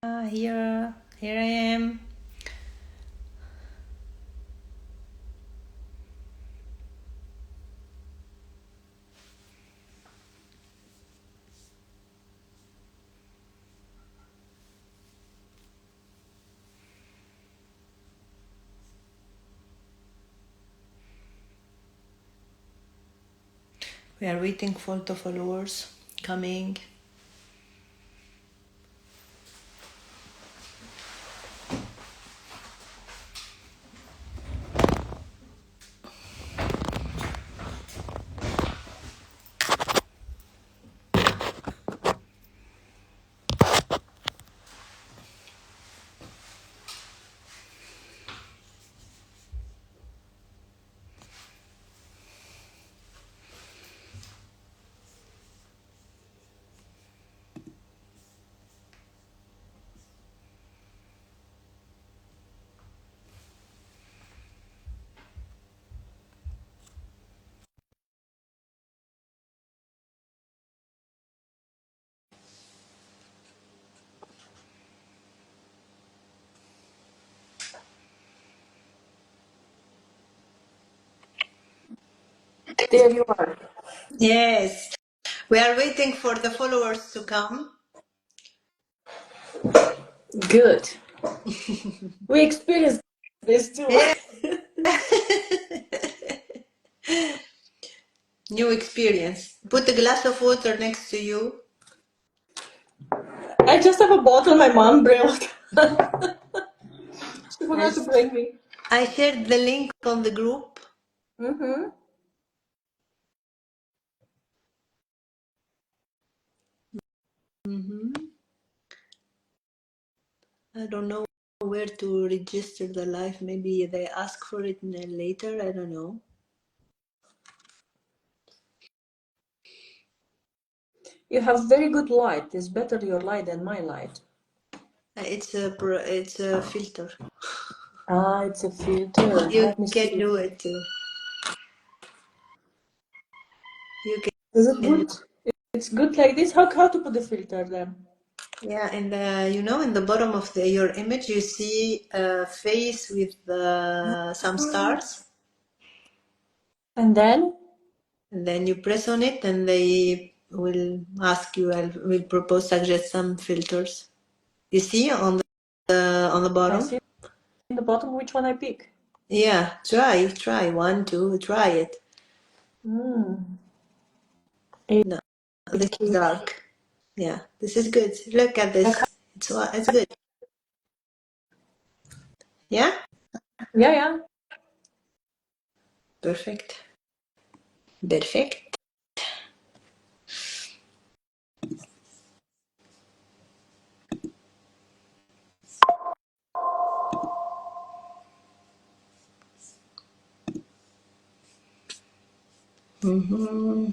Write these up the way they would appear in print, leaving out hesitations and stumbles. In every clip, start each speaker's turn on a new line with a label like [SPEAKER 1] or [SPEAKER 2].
[SPEAKER 1] Here I am. We are waiting for the followers coming.
[SPEAKER 2] There you are.
[SPEAKER 1] Yes, we are waiting for the followers to come.
[SPEAKER 2] Good. We experienced this too.
[SPEAKER 1] Yeah. New experience. Put a glass of water next to you.
[SPEAKER 2] I just have a bottle my mom brought. She forgot to
[SPEAKER 1] Yes.
[SPEAKER 2] bring me.
[SPEAKER 1] I shared the link on the group.
[SPEAKER 2] Mm-hmm.
[SPEAKER 1] I don't know where to register the live. Maybe they ask for it later. I don't know.
[SPEAKER 2] You have very good light. It's better your light than my light.
[SPEAKER 1] It's a filter.
[SPEAKER 2] Ah, it's a filter.
[SPEAKER 1] You
[SPEAKER 2] Let me
[SPEAKER 1] can
[SPEAKER 2] see.
[SPEAKER 1] do it too. You
[SPEAKER 2] Is it
[SPEAKER 1] can.
[SPEAKER 2] good? It's good like this? How to put the filter then?
[SPEAKER 1] Yeah, and in the bottom of your image, you see a face with some stars,
[SPEAKER 2] And then?
[SPEAKER 1] and then you press on it, and they will ask you. Will propose suggest some filters. You see on the
[SPEAKER 2] I
[SPEAKER 1] bottom.
[SPEAKER 2] see in the bottom which one I pick.
[SPEAKER 1] Yeah, try one, two, try it.
[SPEAKER 2] Mm.
[SPEAKER 1] No, this is dark. Yeah, this is good. Look at this. It's good. Yeah,
[SPEAKER 2] Yeah, yeah.
[SPEAKER 1] perfect, perfect. Mm-hmm.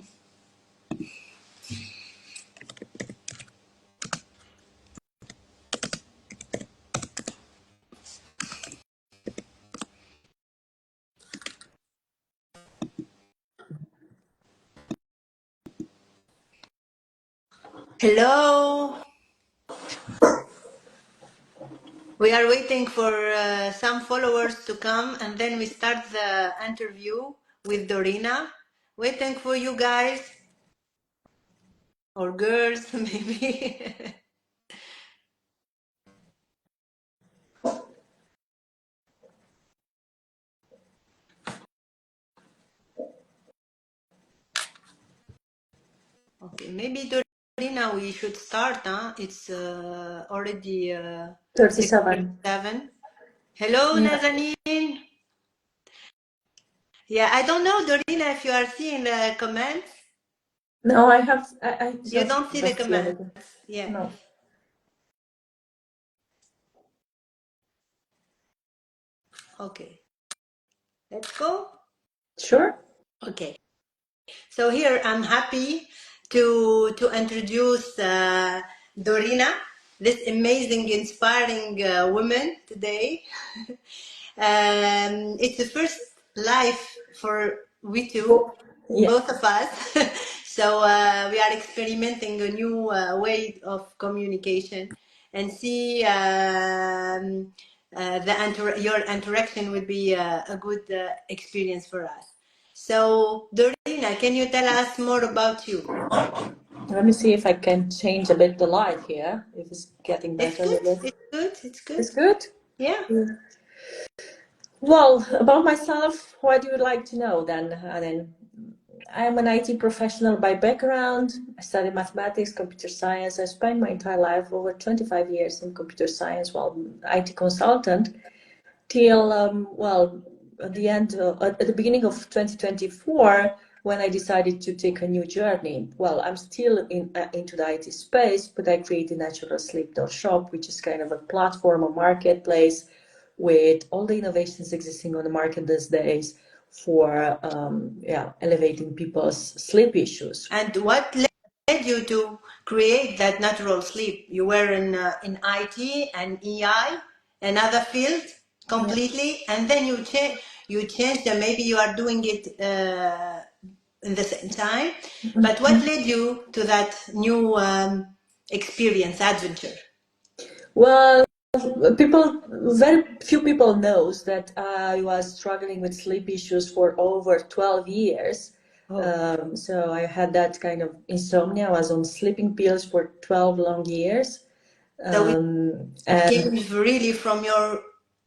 [SPEAKER 1] Hello. We are waiting for some followers to come, and then we start the interview with Dorina. Waiting for you guys or girls, maybe. Okay, maybe Dorina, we should start. Huh? It's already
[SPEAKER 2] 37.
[SPEAKER 1] 6:37. Hello,
[SPEAKER 2] Yeah.
[SPEAKER 1] Nazanin. Yeah, I don't know, Dorina, if you are seeing the comments.
[SPEAKER 2] No, I
[SPEAKER 1] You
[SPEAKER 2] just
[SPEAKER 1] don't see the
[SPEAKER 2] see
[SPEAKER 1] comments.
[SPEAKER 2] anything.
[SPEAKER 1] Yeah.
[SPEAKER 2] No.
[SPEAKER 1] Okay. Let's go.
[SPEAKER 2] Sure?
[SPEAKER 1] Okay. So here I'm happy to introduce Dorina, this amazing, inspiring woman today. It's the first live for we two,
[SPEAKER 2] Yeah.
[SPEAKER 1] both of us. So we are experimenting a new way of communication. and see your interaction would be a good experience for us. So, Dorina, can you tell us more about you?
[SPEAKER 2] Let me see if I can change a bit the light here. If it's getting
[SPEAKER 1] It's
[SPEAKER 2] better a
[SPEAKER 1] good.
[SPEAKER 2] little bit.
[SPEAKER 1] It's good. It's good.
[SPEAKER 2] It's good?
[SPEAKER 1] Yeah.
[SPEAKER 2] Well, about myself, what do you like to know then? I'm an IT professional by background. I studied mathematics, computer science. I spent my entire life, over 25 years, in computer science, while IT consultant, till well, at the end, at the beginning of 2024, when I decided to take a new journey. Well, I'm still into the IT space, but I created Natural Sleep Shop, which is kind of a platform, a marketplace with all the innovations existing on the market these days for elevating people's sleep issues.
[SPEAKER 1] And what led you to create that natural sleep? You were in IT and EI, another field
[SPEAKER 2] Yeah.
[SPEAKER 1] completely, and then you changed, and maybe you are doing it in the same time. But what led you to that new experience, adventure?
[SPEAKER 2] Well, very few people knows that I was struggling with sleep issues for over 12 years.
[SPEAKER 1] Oh,
[SPEAKER 2] So I had that kind of insomnia. I was on sleeping pills for 12 long years.
[SPEAKER 1] so it
[SPEAKER 2] And
[SPEAKER 1] came really from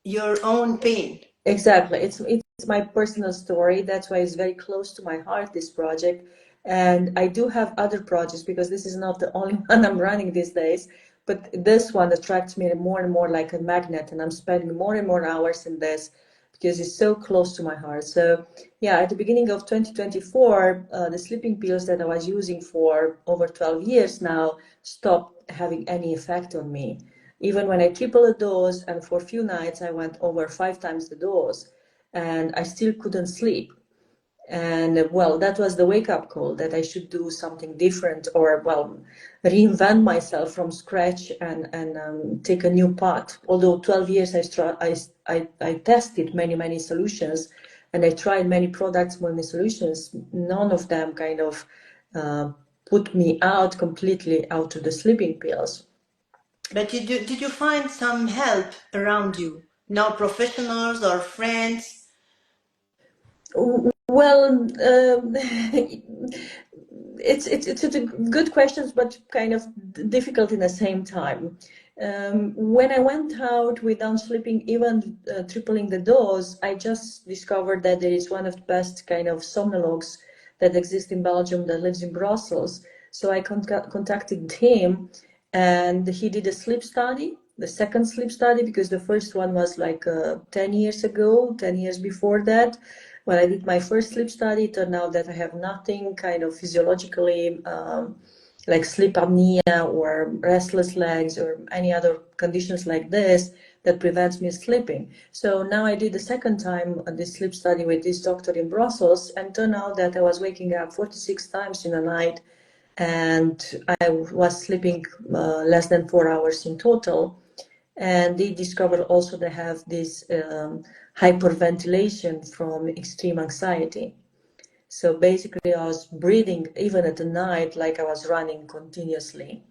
[SPEAKER 1] your own pain.
[SPEAKER 2] exactly. It's my personal story. That's why it's very close to my heart, this project. And I do have other projects because this is not the only one I'm running these days. But this one attracts me more and more like a magnet, and I'm spending more and more hours in this because it's so close to my heart. So yeah, at the beginning of 2024, the sleeping pills that I was using for over 12 years now stopped having any effect on me. Even when I triple the dose, and for a few nights I went over 5 times the dose, and I still couldn't sleep. And well, that was the wake up call that I should do something different, or well, reinvent myself from scratch and take a new path. Although 12 years I tested many solutions, and I tried many products, many solutions. None of them kind of uh, put me out completely out of the sleeping pills.
[SPEAKER 1] But did you find some help around you? No professionals or friends?
[SPEAKER 2] Well, it's a good questions, but kind of difficult in the same time. When I went out without sleeping, even tripling the dose, I just discovered that there is one of the best kind of somnologues that exists in Belgium that lives in Brussels. So I contacted him, and he did a sleep study, the second sleep study, because the first one was like 10 years ago, 10 years before that. When I did my first sleep study, it turned out that I have nothing kind of physiologically like sleep apnea or restless legs or any other conditions like this that prevents me sleeping. So now I did the second time this sleep study with this doctor in Brussels, and turned out that I was waking up 46 times in a night, and I was sleeping less than 4 hours in total. And they discovered also they have this hyperventilation from extreme anxiety. So basically, I was breathing even at the night like I was running continuously.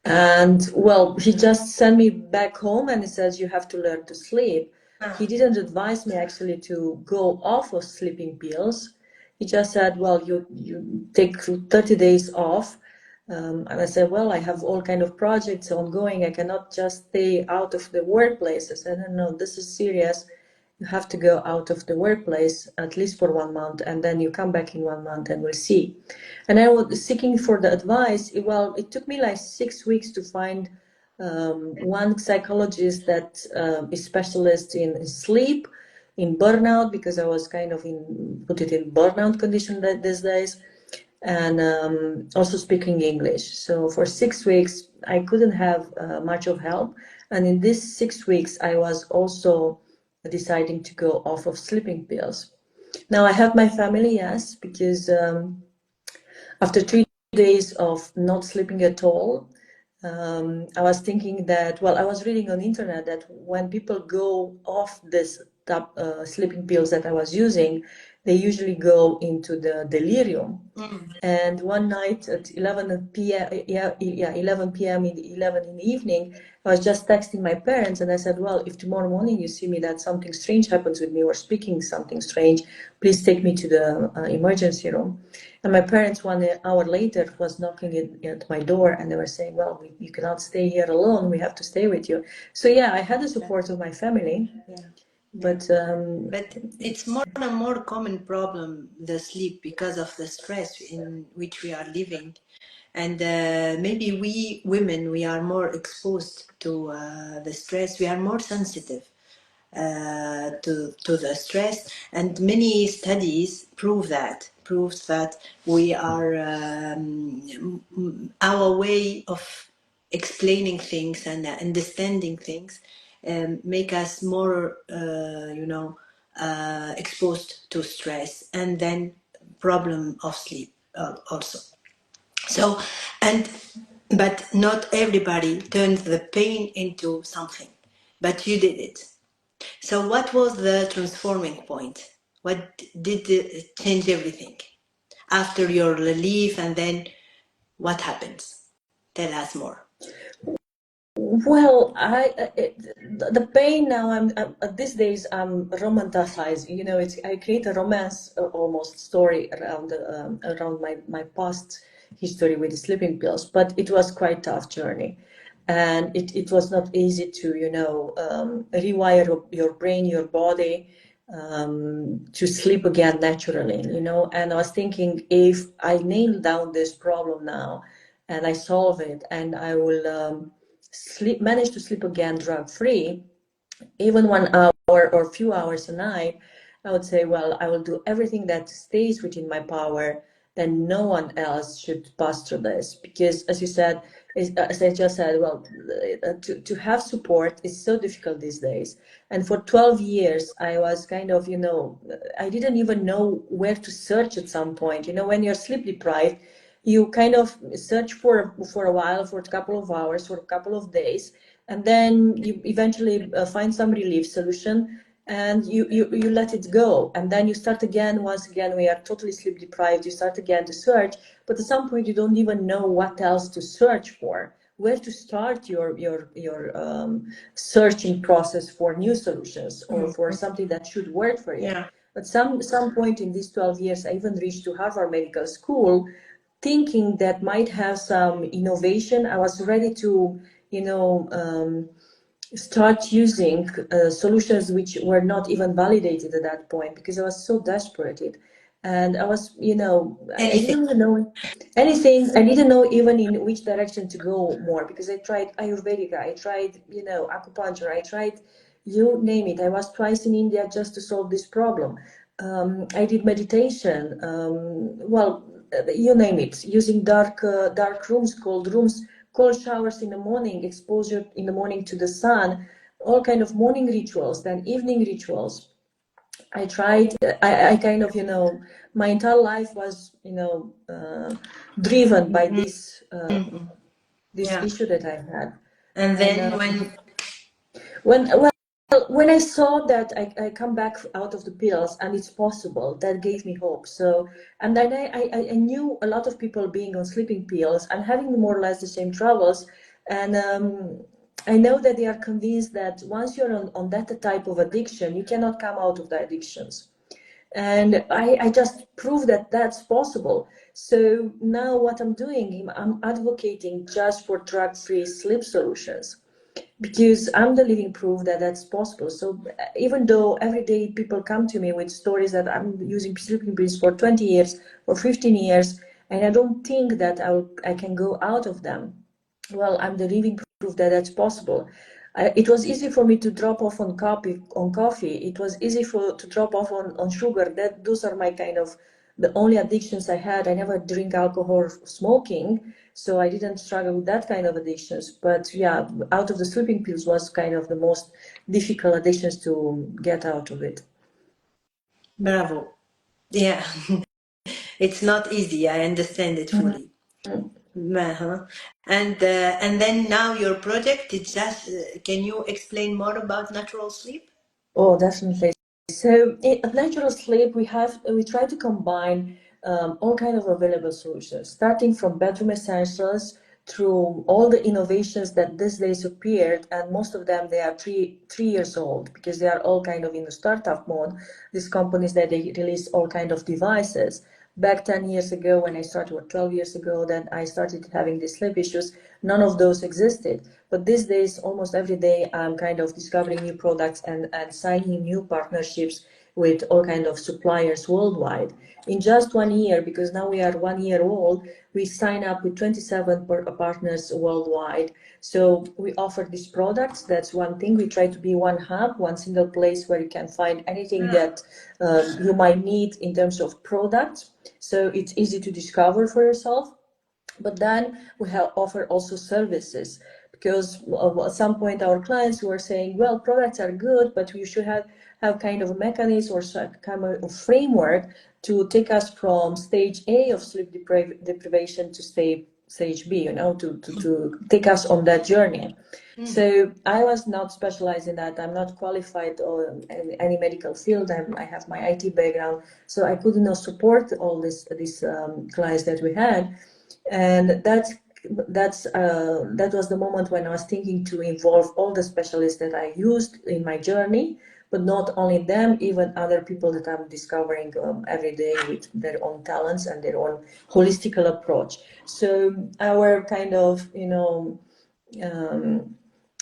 [SPEAKER 2] And well, he just sent me back home and he says, you have to learn to sleep. He didn't advise me actually to go off of sleeping pills. He just said, well, you take 30 days off. And I said, well, I have all kind of projects ongoing. I cannot just stay out of the workplace. I said, no, this is serious. You have to go out of the workplace at least for 1 month, and then you come back in 1 month and we'll see. And I was seeking for the advice. Well, it took me like 6 weeks to find one psychologist that is specialist in sleep, in burnout, because I was kind of put it in burnout condition these days, and also speaking English. So for 6 weeks, I couldn't have much of help. And in these 6 weeks, I was also deciding to go off of sleeping pills. Now I have my family, yes, because after 3 days of not sleeping at all, I was thinking that, well, I was reading on the internet that when people go off this sleeping pills that I was using, they usually go into the delirium. And one night at 11 p.m., 11 p.m. 11 in the evening, I was just texting my parents, and I said, well, if tomorrow morning you see me that something strange happens with me or speaking something strange, please take me to the emergency room. And my parents 1 hour later was knocking at my door, and they were saying, well, you cannot stay here alone, we have to stay with you. So yeah, I had the support of my family. But
[SPEAKER 1] it's more and more common problem, the sleep, because of the stress in which we are living. And maybe we women, we are more exposed to the stress. We are more sensitive to the stress, and many studies proves that we are our way of explaining things and understanding things make us more exposed to stress, and then problem of sleep also. So, but not everybody turns the pain into something, but you did it. So what was the transforming point? What did it change everything after your relief, and then what happens? Tell us more.
[SPEAKER 2] well, the pain now. These days I'm romanticized. You know, I create a romance almost story around my past history with the sleeping pills. But it was quite tough journey, and it was not easy to rewire your brain, your body, to sleep again naturally. You know, and I was thinking, if I nail down this problem now, and I solve it, and I will. Manage to sleep again drug free, even 1 hour or few hours a night, I would say, well, I will do everything that stays within my power. Then no one else should pass through this, because, as you said, as I just said, well, to have support is so difficult these days. And for 12 years, I was kind of, I didn't even know where to search at some point. You know, when you're sleep deprived, you kind of search for a while, for a couple of hours, for a couple of days, and then you eventually find some relief solution, and you let it go, and then you start again. Once again, we are totally sleep deprived. You start again to search, but at some point you don't even know what else to search for, where to start your searching process for new solutions or for something that should work for you.
[SPEAKER 1] Yeah.
[SPEAKER 2] But some point in these 12 years, I even reached to Harvard Medical School, thinking that might have some innovation. I was ready to, start using solutions which were not even validated at that point, because I was so desperate. And I was, I didn't even know anything. I didn't know even in which direction to go more, because I tried Ayurvedic, I tried, acupuncture, I tried, you name it. I was twice in India just to solve this problem. I did meditation. You name it, using dark rooms, cold showers in the morning, exposure in the morning to the sun, all kind of morning rituals, then evening rituals. I tried. I kind of, my entire life was, driven by this issue that I had.
[SPEAKER 1] And then
[SPEAKER 2] When I saw that I come back out of the pills and it's possible, that gave me hope. So, and then I knew a lot of people being on sleeping pills and having more or less the same troubles. And I know that they are convinced that once you're on that type of addiction, you cannot come out of the addictions. And I just proved that that's possible. So now what I'm doing, I'm advocating just for drug-free sleep solutions, because I'm the living proof that that's possible. So even though every day people come to me with stories that I'm using sleeping pills for 20 years or 15 years, and I don't think that I can go out of them, well, I'm the living proof that that's possible. It was easy for me to drop off on coffee. It was easy to drop off on sugar. Those are my kind of the only addictions I had. I never drink alcohol or smoking, so I didn't struggle with that kind of addictions. But yeah, out of the sleeping pills was kind of the most difficult addictions to get out of it.
[SPEAKER 1] Bravo. Yeah. It's not easy. I understand it fully. Uh-huh. And then now your project, it's just, can you explain more about natural sleep?
[SPEAKER 2] Oh, definitely. So in natural sleep, we try to combine all kind of available solutions, starting from bedroom essentials through all the innovations that these days appeared, and most of them they are three years old because they are all kind of in the startup mode. These companies that they release all kind of devices. Back 10 years ago, when I started, or 12 years ago, then I started having these sleep issues. None of those existed. But these days, almost every day, I'm kind of discovering new products and signing new partnerships with all kind of suppliers worldwide. In just 1 year, because now we are 1 year old, we sign up with 27 partners worldwide. So we offer these products. That's one thing. We try to be one hub, one single place where you can find anything that you might need in terms of products. So it's easy to discover for yourself. But then we have offer also services, because at some point our clients were saying, well, products are good, but we should have kind of a mechanism or kind of framework to take us from stage A of sleep deprivation to stage B, to take us on that journey. So I was not specialized in that. I'm not qualified in any medical field. I have my IT background, so I could not support all these clients that we had. And that was the moment when I was thinking to involve all the specialists that I used in my journey, but not only them, even other people that I'm discovering every day with their own talents and their own holistical approach. So our kind of,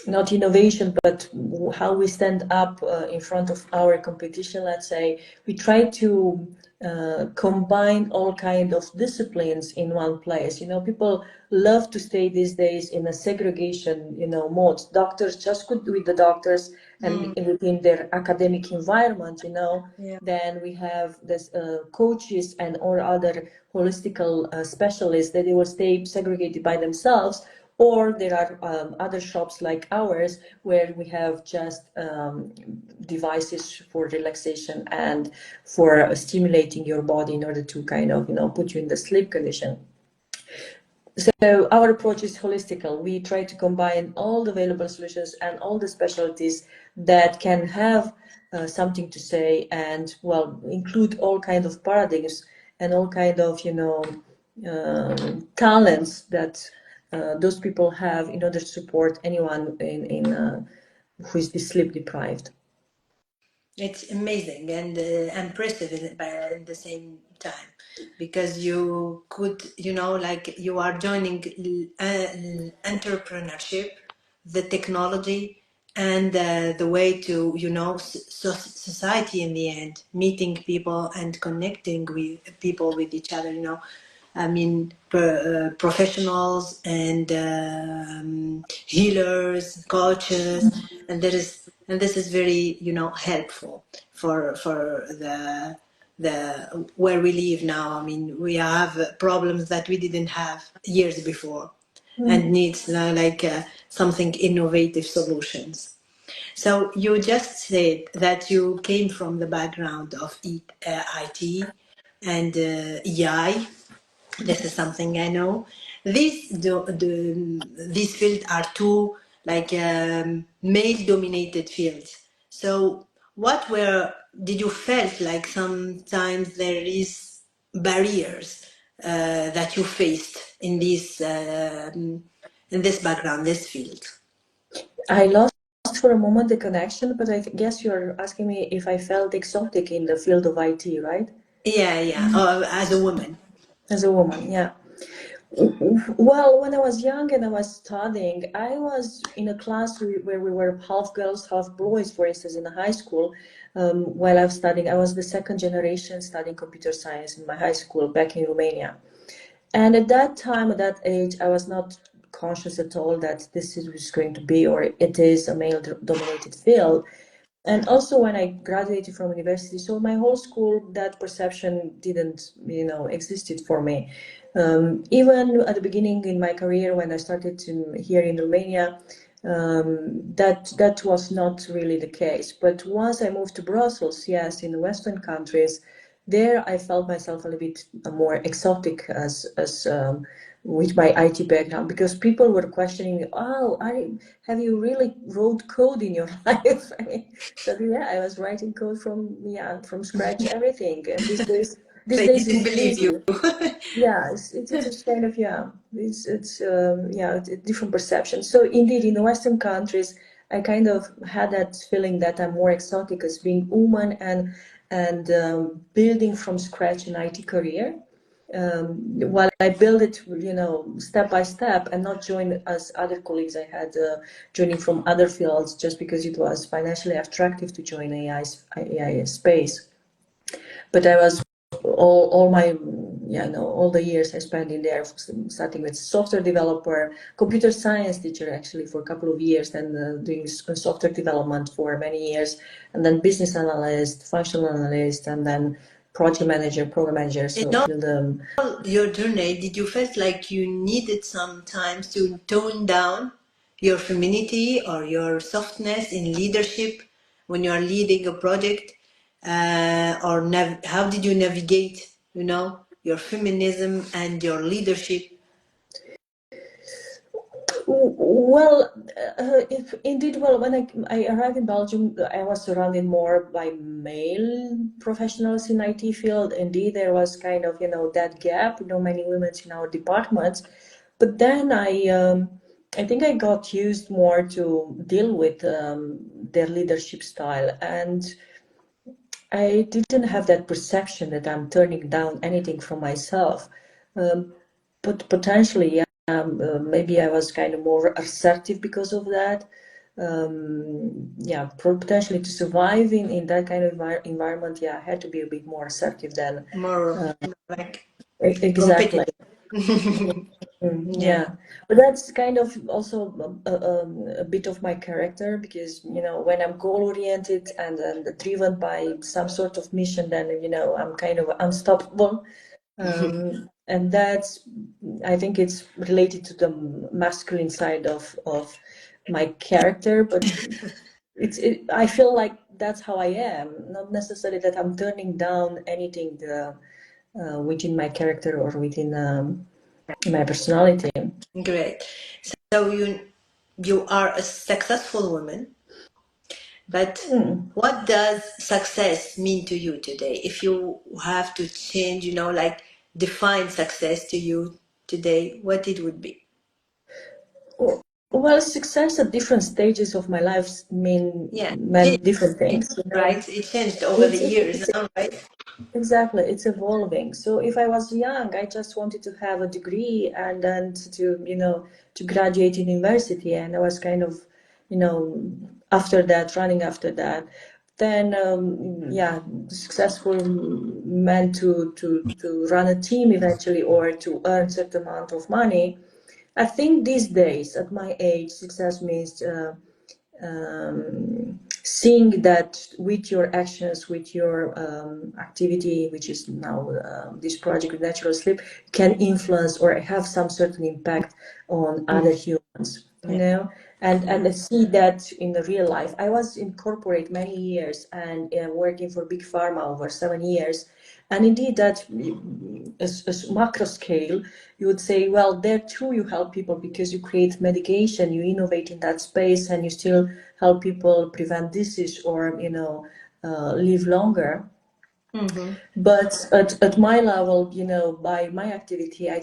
[SPEAKER 2] not innovation, but how we stand up in front of our competition, let's say, we try to combine all kind of disciplines in one place. People love to stay these days in a segregation, mode. Doctors just could with the doctors and within their academic environment,
[SPEAKER 1] Yeah.
[SPEAKER 2] Then we have this coaches and or other holistical specialists that they will stay segregated by themselves, or there are other shops like ours where we have just devices for relaxation and for stimulating your body in order to kind of, put you in the sleep condition. So our approach is holistical. We try to combine all the available solutions and all the specialties that can have something to say, and well, include all kind of paradigms and all kind of, talents that those people have in order to support anyone in who is sleep deprived.
[SPEAKER 1] It's amazing and impressive in the same time, because you could, like you are joining entrepreneurship, the technology, and the way to, society in the end, meeting people and connecting with people with each other, I mean, professionals and healers, coaches, and this is very, helpful for the where we live now. I mean, we have problems that we didn't have years before, and needs like something innovative solutions. So you just said that you came from the background of IT and EI. This is something I know. These fields are two like male-dominated fields. So, what were did you felt like sometimes there is barriers that you faced in this background, this field?
[SPEAKER 2] I lost for a moment the connection, but I guess you're asking me if I felt exotic in the field of IT, right?
[SPEAKER 1] Yeah, yeah. As a woman.
[SPEAKER 2] As a woman, yeah. Well, when I was young and I was studying, I was in a class where we were half girls, half boys, for instance, in the high school. While I was studying, I was the second generation studying computer science in my high school back in Romania. And at that time, at that age, I was not conscious at all that this is going to be, or it is, a male-dominated field. And also when I graduated from university, so my whole school, that perception didn't, existed for me. Even at the beginning in my career, when I started here in Romania, that was not really the case. But once I moved to Brussels, yes, in the Western countries, there I felt myself a little bit more exotic as with my IT background, because people were questioning, oh, have you really wrote code in your life? I mean, so yeah, I was writing code from scratch, everything. And these
[SPEAKER 1] They
[SPEAKER 2] days
[SPEAKER 1] didn't
[SPEAKER 2] it's
[SPEAKER 1] believe
[SPEAKER 2] easy.
[SPEAKER 1] you.
[SPEAKER 2] Yeah, it's kind of, yeah, it's a different perception. So indeed, in the Western countries, I kind of had that feeling that I'm more exotic as being woman and building from scratch an IT career. While I build it, step by step, and not join as other colleagues I had joining from other fields just because it was financially attractive to join AI space. But I was all my all the years I spent in there, starting with software developer, computer science teacher actually for a couple of years, then doing software development for many years, and then business analyst, functional analyst, and then project manager, program manager.
[SPEAKER 1] In
[SPEAKER 2] So till the
[SPEAKER 1] all your journey, did you feel like you needed sometimes to tone down your femininity or your softness in leadership when you are leading a project? Or how did you navigate, your feminism and your leadership?
[SPEAKER 2] Well, if indeed, well, when I arrived in Belgium, I was surrounded more by male professionals in IT field. Indeed, there was kind of, that gap, many women in our departments. But then I think I got used more to deal with their leadership style. And I didn't have that perception that I'm turning down anything from myself. But potentially, yeah, maybe I was kind of more assertive because of that. Yeah, potentially to survive in that kind of environment, yeah, I had to be a bit more assertive than
[SPEAKER 1] More like
[SPEAKER 2] exactly.
[SPEAKER 1] competitive. Yeah.
[SPEAKER 2] Yeah, but that's kind of also a bit of my character because, when I'm goal-oriented and driven by some sort of mission, then, I'm kind of unstoppable. And that's, I think it's related to the masculine side of my character, but I feel like that's how I am, not necessarily that I'm turning down anything within my character or within my personality.
[SPEAKER 1] Great. So you are a successful woman, but what does success mean to you today? If you have to change, like define success to you today, what it would be?
[SPEAKER 2] Well, success at different stages of my life
[SPEAKER 1] Yeah,
[SPEAKER 2] meant different things.
[SPEAKER 1] right? It changed over the
[SPEAKER 2] It's,
[SPEAKER 1] years
[SPEAKER 2] it's
[SPEAKER 1] now, right?
[SPEAKER 2] exactly, it's evolving. So if I was young, I just wanted to have a degree and then to graduate in university, and I was kind of, after that, running after that. Then, yeah, successful meant to run a team eventually or to earn certain amount of money. I think these days, at my age, success means seeing that with your actions, with your activity, which is now this project with natural sleep, can influence or have some certain impact on other humans,
[SPEAKER 1] Yeah.
[SPEAKER 2] and I see that in the real life. I was in corporate many years and working for big pharma over 7 years. And indeed, that as macro scale, you would say, well, there too you help people because you create medication, you innovate in that space, and you still help people prevent disease or live longer. But at my level, by my activity, I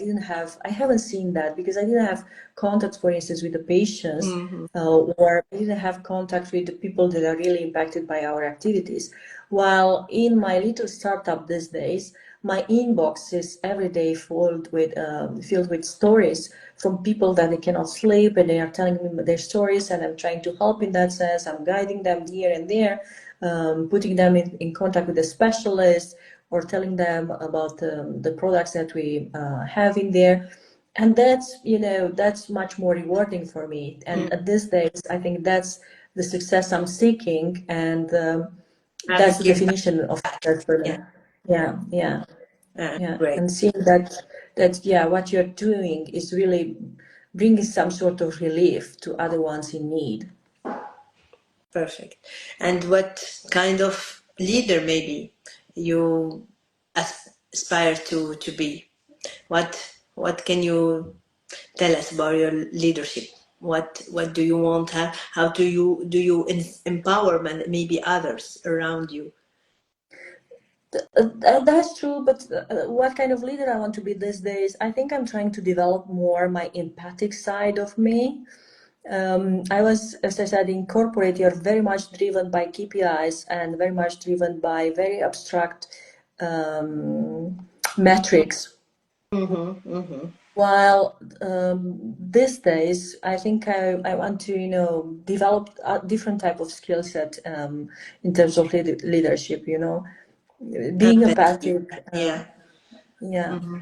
[SPEAKER 2] haven't seen that because I didn't have contact, for instance, with the patients, or I didn't have contact with the people that are really impacted by our activities. While in my little startup these days, my inbox is every day filled with stories from people that they cannot sleep, and they are telling me their stories, and I'm trying to help in that sense. I'm guiding them here and there, putting them in contact with a specialist or telling them about the products that we have in there. And that's much more rewarding for me. And at this stage, I think that's the success I'm seeking. And that's
[SPEAKER 1] Having
[SPEAKER 2] the
[SPEAKER 1] give
[SPEAKER 2] definition of success for
[SPEAKER 1] back.
[SPEAKER 2] me. Yeah, yeah,
[SPEAKER 1] Yeah.
[SPEAKER 2] yeah.
[SPEAKER 1] Great.
[SPEAKER 2] And seeing that yeah, what you're doing is really bringing some sort of relief to other ones in need.
[SPEAKER 1] Perfect. And what kind of leader maybe you aspire to be? What What can you tell us about your leadership? What do you want? How do you empower maybe others around you?
[SPEAKER 2] That's true, but what kind of leader I want to be these days? I think I'm trying to develop more my empathic side of me. I was, as I said, in corporate, you're very much driven by KPIs and very much driven by very abstract metrics.
[SPEAKER 1] Mm-hmm, mm-hmm.
[SPEAKER 2] While these days, I think I want to, develop a different type of skill set in terms of leadership, being
[SPEAKER 1] Empathy.
[SPEAKER 2] empathic.
[SPEAKER 1] Yeah.
[SPEAKER 2] Yeah.
[SPEAKER 1] Mm-hmm.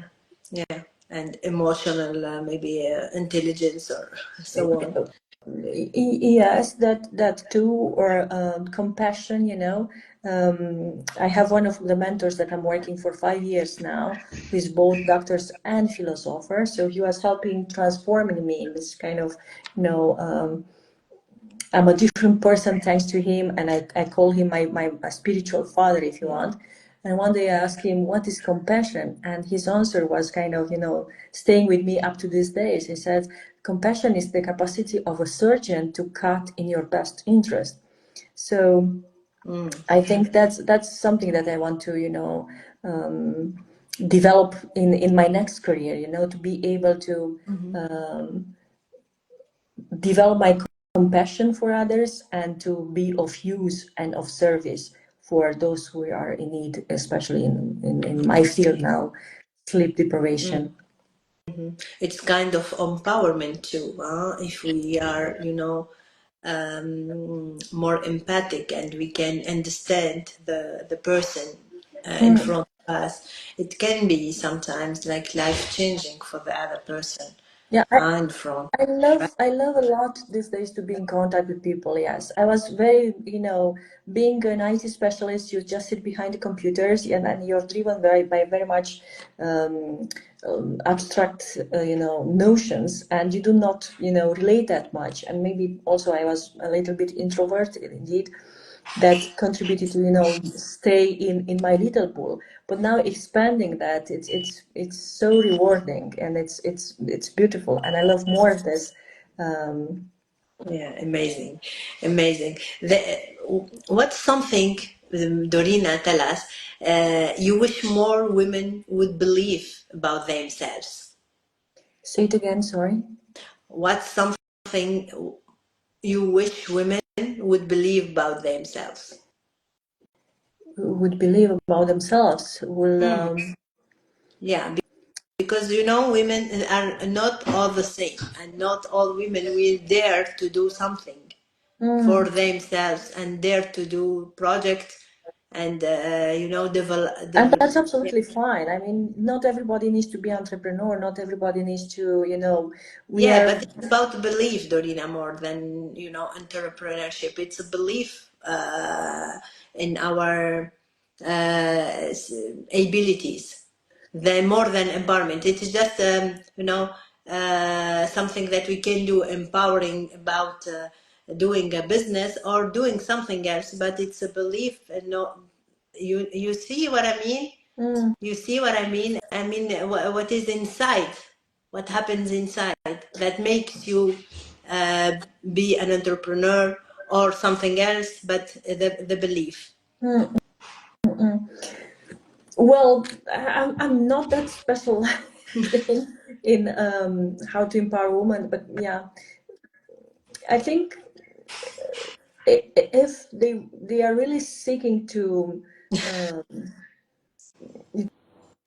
[SPEAKER 1] Yeah. And emotional, maybe intelligence or so on.
[SPEAKER 2] Yes, that too, or compassion, I have one of the mentors that I'm working for 5 years now, who is both doctors and philosopher. So he was helping transforming me in this kind of, you know, I'm a different person thanks to him, and I call him my spiritual father, if you want. And one day I asked him, what is compassion? And his answer was kind of, staying with me up to these days. He said, compassion is the capacity of a surgeon to cut in your best interest. So I think that's something that I want to, develop in my next career, to be able to develop my compassion for others and to be of use and of service for those who are in need, especially in my field now, sleep deprivation.
[SPEAKER 1] It's kind of empowerment too, if we are, more empathic and we can understand the person in
[SPEAKER 2] Mm.
[SPEAKER 1] front of us. It can be sometimes like life changing for the other person
[SPEAKER 2] Yeah,
[SPEAKER 1] in front,
[SPEAKER 2] I
[SPEAKER 1] right?
[SPEAKER 2] love a lot these days to be in contact with people. Yes, I was very, being an IT specialist, you just sit behind the computers and you're driven by very much abstract, notions, and you do not, relate that much. And maybe also I was a little bit introvert, indeed, that contributed to, stay in my little pool. But now expanding that, it's so rewarding, and it's beautiful, and I love more of this.
[SPEAKER 1] Yeah, amazing, amazing. What's something, Dorina, tell us, you wish more women would believe about themselves?
[SPEAKER 2] Say it again, sorry.
[SPEAKER 1] What's something you wish women would believe about themselves?
[SPEAKER 2] Who would believe about themselves will
[SPEAKER 1] Yeah, because women are not all the same, and not all women will dare to do something for
[SPEAKER 2] mm.
[SPEAKER 1] themselves and dare to do projects and
[SPEAKER 2] And
[SPEAKER 1] develop.
[SPEAKER 2] that's absolutely fine. I mean, not everybody needs to be entrepreneur, not everybody needs to, we
[SPEAKER 1] Yeah,
[SPEAKER 2] are.
[SPEAKER 1] but it's about belief, Dorina, more than entrepreneurship. It's a belief in our abilities. The more than empowerment. It is just something that we can do, empowering about doing a business or doing something else. But it's a belief. No, you see what I mean?
[SPEAKER 2] Mm.
[SPEAKER 1] You see what I mean? I mean, what is inside, what happens inside that makes you uh, be an entrepreneur or something else, but the belief.
[SPEAKER 2] Mm. Well, I'm not that special in how to empower women, but yeah, I think if they are really seeking uh,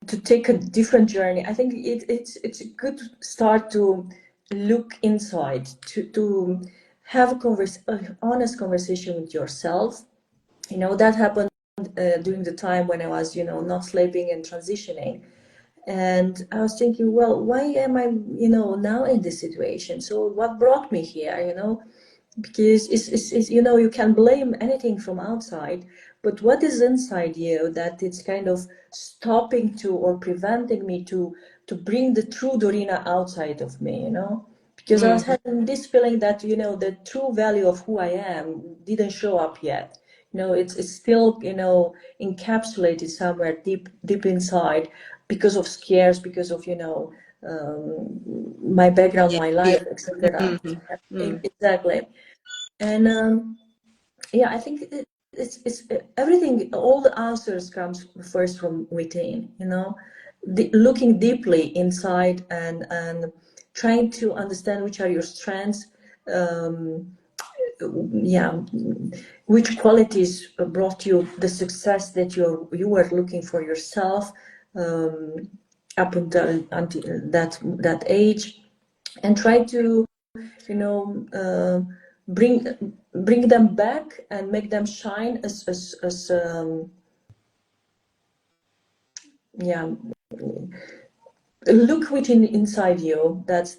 [SPEAKER 2] to take a different journey, I think it's a good start to look inside, to have a honest conversation with yourself. That happened during the time when I was, not sleeping and transitioning. And I was thinking, well, why am I, now in this situation? So what brought me here, because it's you can blame anything from outside, but what is inside you that it's kind of stopping to or preventing me to bring the true Dorina outside of me, because I was
[SPEAKER 1] Mm,
[SPEAKER 2] having this feeling that the true value of who I am didn't show up yet. It's still encapsulated somewhere deep inside because of scares, because of my background,
[SPEAKER 1] Yeah,
[SPEAKER 2] my
[SPEAKER 1] fear.
[SPEAKER 2] life, etc.
[SPEAKER 1] Mm.
[SPEAKER 2] Exactly. And yeah, I think it's everything. All the answers comes first from within. Looking deeply inside and trying to understand which are your strengths. Yeah, which qualities brought you the success that you were looking for yourself up until that age, and try to you know uh, bring them back and make them shine as yeah, look within inside you. That's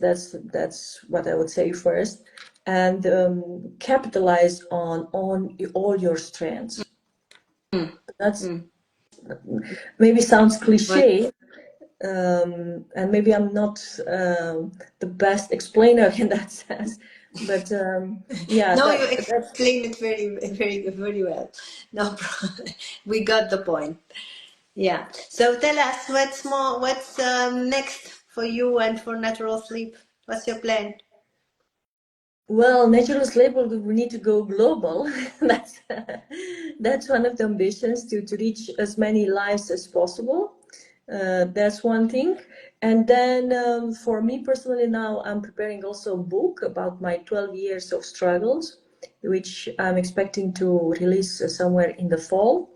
[SPEAKER 2] what I would say first, and capitalize on all your strengths. That's maybe sounds
[SPEAKER 1] Well,
[SPEAKER 2] cliche, and maybe I'm not the best explainer in that sense, but yeah,
[SPEAKER 1] no, you
[SPEAKER 2] that's
[SPEAKER 1] explained it very well. No problem. We got the point. Yeah. So tell us what's next for you and for natural sleep. What's your plan?
[SPEAKER 2] well, natural label. We need to go global. that's that's one of the ambitions to reach as many lives as possible. That's one thing. And then for me personally, now I'm preparing also a book about my 12 years of struggles, which I'm expecting to release somewhere in the fall.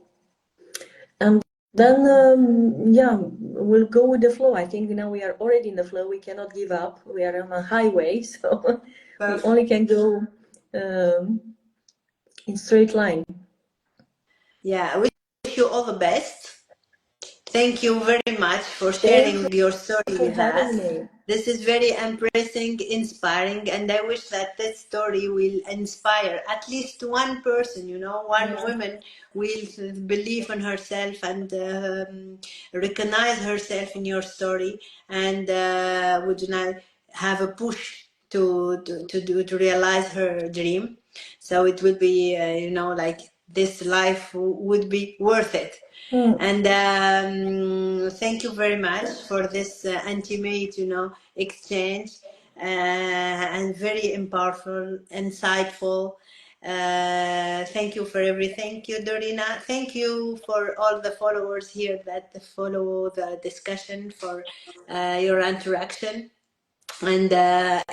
[SPEAKER 2] And then, yeah, we'll go with the flow. I think now we are already in the flow. We cannot give up. We are on a highway, so we
[SPEAKER 1] Perfect.
[SPEAKER 2] only can go in straight line.
[SPEAKER 1] Yeah, I wish you all the best. Thank you very much for
[SPEAKER 2] Thank you
[SPEAKER 1] sharing your story
[SPEAKER 2] for
[SPEAKER 1] with us.
[SPEAKER 2] having me.
[SPEAKER 1] This is very impressive, inspiring, and I wish that this story will inspire at least one person, one
[SPEAKER 2] Yeah.
[SPEAKER 1] woman will believe in herself and recognize herself in your story and would not have a push to realize her dream. So it would be, like this life would be worth it.
[SPEAKER 2] Hmm.
[SPEAKER 1] And thank you very much for this intimate, exchange, and very powerful, insightful. Thank you for everything. Thank you, Dorina. Thank you for all the followers here that follow the discussion, for your interaction. And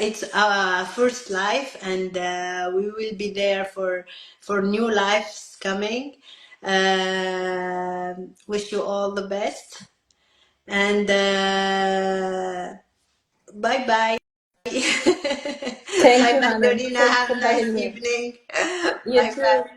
[SPEAKER 1] it's our first life, and we will be there for new lives coming. Wish you all the best, and bye bye.
[SPEAKER 2] Thank
[SPEAKER 1] Bye
[SPEAKER 2] you,
[SPEAKER 1] bye,
[SPEAKER 2] Hannah.
[SPEAKER 1] Dorina.
[SPEAKER 2] Thanks
[SPEAKER 1] Have
[SPEAKER 2] for
[SPEAKER 1] a nice
[SPEAKER 2] having me.
[SPEAKER 1] evening.
[SPEAKER 2] You
[SPEAKER 1] Bye bye.
[SPEAKER 2] too.